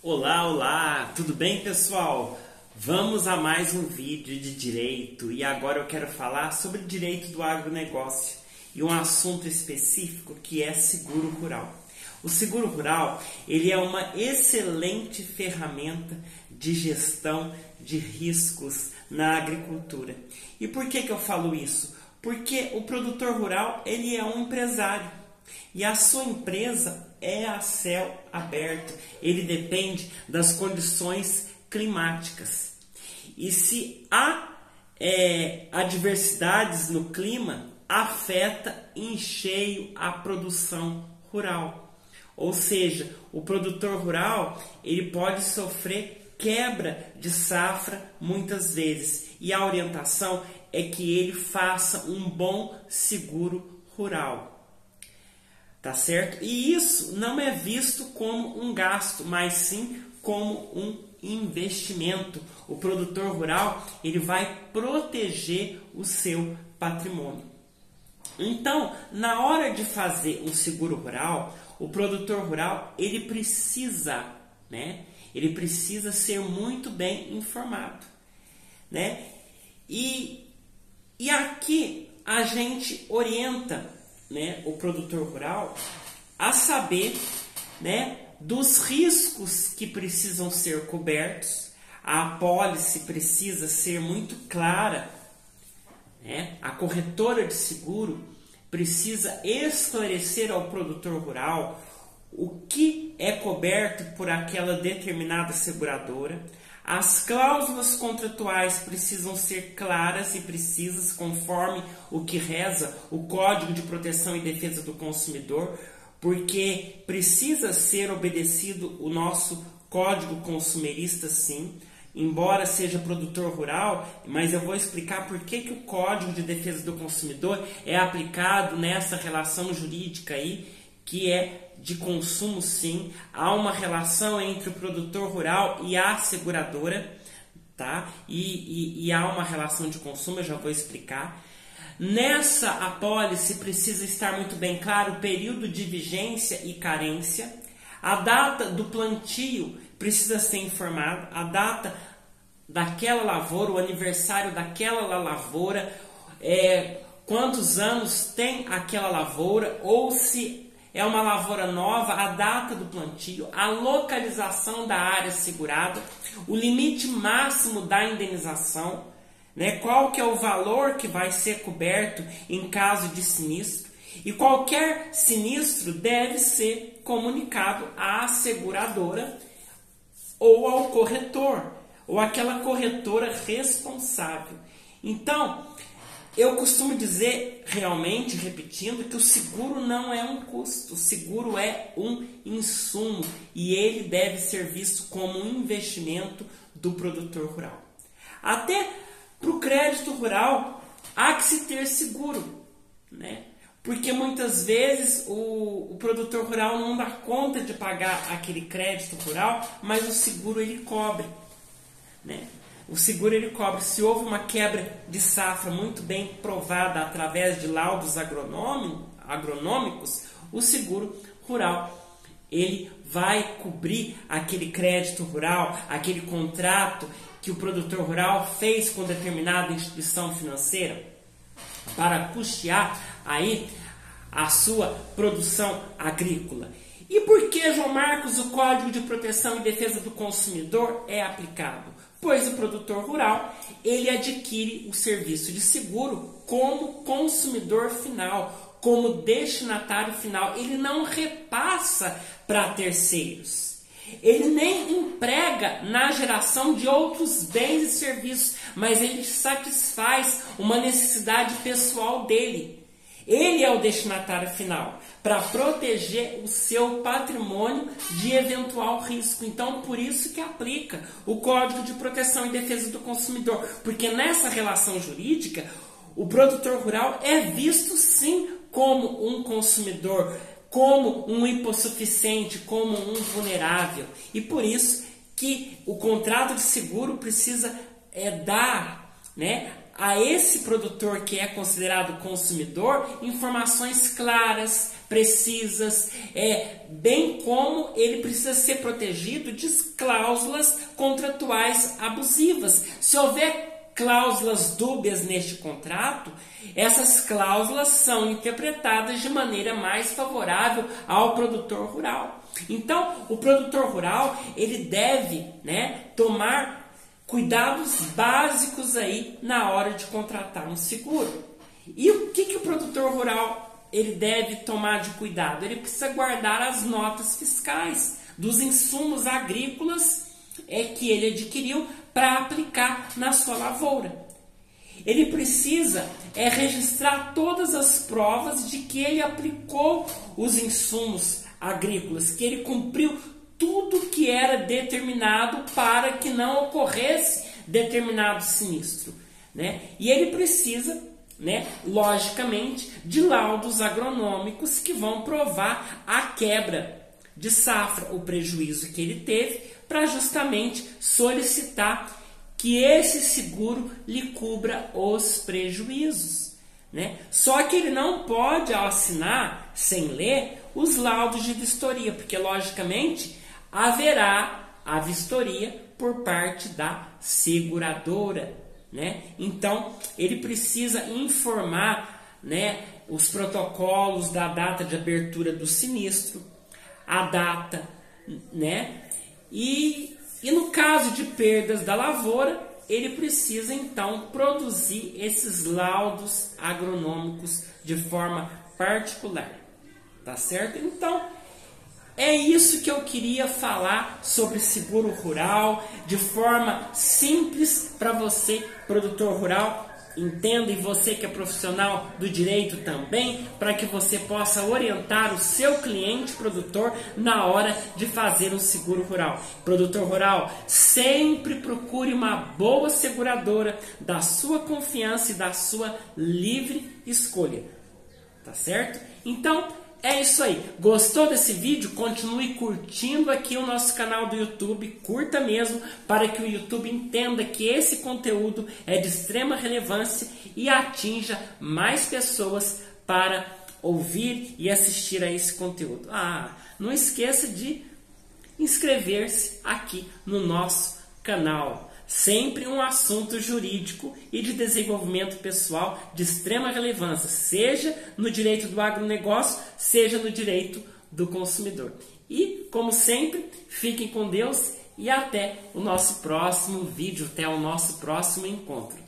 Olá, olá, tudo bem, pessoal? Vamos a mais um vídeo de direito e agora eu quero falar sobre direito do agronegócio e um assunto específico que é seguro rural. O seguro rural, ele é uma excelente ferramenta de gestão de riscos na agricultura. E por que eu falo isso? Porque o produtor rural, ele é um empresário. E a sua empresa é a céu aberto, ele depende das condições climáticas. E se há adversidades no clima, afeta em cheio a produção rural. Ou seja, o produtor rural ele pode sofrer quebra de safra muitas vezes. E a orientação é que ele faça um bom seguro rural. Tá certo? E isso não é visto como um gasto, mas sim como um investimento. O produtor rural, ele vai proteger o seu patrimônio. Então, na hora de fazer um seguro rural, o produtor rural, ele precisa ser muito bem informado, né? E aqui a gente orienta, o produtor rural a saber, dos riscos que precisam ser cobertos. A apólice precisa ser muito clara, a corretora de seguro precisa esclarecer ao produtor rural o que é coberto por aquela determinada seguradora. As cláusulas contratuais precisam ser claras e precisas, conforme o que reza o Código de Proteção e Defesa do Consumidor, porque precisa ser obedecido o nosso Código Consumerista, sim, embora seja produtor rural, mas eu vou explicar por que o Código de Defesa do Consumidor é aplicado nessa relação jurídica aí, que é de consumo, sim. Há uma relação entre o produtor rural e a seguradora, tá? E há uma relação de consumo, eu já vou explicar. Nessa apólice precisa estar muito bem claro o período de vigência e carência. A data do plantio precisa ser informada, a data daquela lavoura, o aniversário daquela lavoura, quantos anos tem aquela lavoura, ou se é uma lavoura nova, a data do plantio, a localização da área segurada, o limite máximo da indenização, qual que é o valor que vai ser coberto em caso de sinistro. E qualquer sinistro deve ser comunicado à seguradora ou ao corretor, ou àquela corretora responsável. Então, eu costumo dizer, realmente, repetindo, que o seguro não é um custo, o seguro é um insumo e ele deve ser visto como um investimento do produtor rural. Até para o crédito rural há que se ter seguro, porque muitas vezes o produtor rural não dá conta de pagar aquele crédito rural, mas o seguro ele cobre, O seguro ele cobre. Se houve uma quebra de safra muito bem provada através de laudos agronômicos, o seguro rural ele vai cobrir aquele crédito rural, aquele contrato que o produtor rural fez com determinada instituição financeira para custear aí a sua produção agrícola. E por que, João Marcos, o Código de Proteção e Defesa do Consumidor é aplicado? Pois o produtor rural, ele adquire o serviço de seguro como consumidor final, como destinatário final. Ele não repassa para terceiros. Ele nem emprega na geração de outros bens e serviços, mas ele satisfaz uma necessidade pessoal dele. Ele é o destinatário final para proteger o seu patrimônio de eventual risco. Então, por isso que aplica o Código de Proteção e Defesa do Consumidor, porque nessa relação jurídica, o produtor rural é visto sim como um consumidor, como um hipossuficiente, como um vulnerável. E por isso que o contrato de seguro precisa dar a esse produtor que é considerado consumidor informações claras, precisas, bem como ele precisa ser protegido de cláusulas contratuais abusivas. Se houver cláusulas dúbias neste contrato, essas cláusulas são interpretadas de maneira mais favorável ao produtor rural. Então, o produtor rural ele deve, tomar cuidados básicos aí na hora de contratar um seguro. E o que o produtor rural ele deve tomar de cuidado? Ele precisa guardar as notas fiscais dos insumos agrícolas que ele adquiriu para aplicar na sua lavoura. Ele precisa registrar todas as provas de que ele aplicou os insumos agrícolas, que ele cumpriu tudo que era determinado para que não ocorresse determinado sinistro, E ele precisa, logicamente, de laudos agronômicos que vão provar a quebra de safra, o prejuízo que ele teve, para justamente solicitar que esse seguro lhe cubra os prejuízos, Só que ele não pode assinar, sem ler, os laudos de vistoria, porque logicamente haverá a vistoria por parte da seguradora, Então, ele precisa informar, os protocolos da data de abertura do sinistro, a data, E no caso de perdas da lavoura, ele precisa então produzir esses laudos agronômicos de forma particular, tá certo? Então, é isso que eu queria falar sobre seguro rural, de forma simples para você, produtor rural, entenda, e você que é profissional do direito também, para que você possa orientar o seu cliente produtor na hora de fazer um seguro rural. Produtor rural, sempre procure uma boa seguradora da sua confiança e da sua livre escolha, tá certo? Então, é isso aí. Gostou desse vídeo? Continue curtindo aqui o nosso canal do YouTube. Curta mesmo, para que o YouTube entenda que esse conteúdo é de extrema relevância e atinja mais pessoas para ouvir e assistir a esse conteúdo. Não esqueça de inscrever-se aqui no nosso canal. Sempre um assunto jurídico e de desenvolvimento pessoal de extrema relevância, seja no direito do agronegócio, seja no direito do consumidor. E, como sempre, fiquem com Deus e até o nosso próximo vídeo, até o nosso próximo encontro.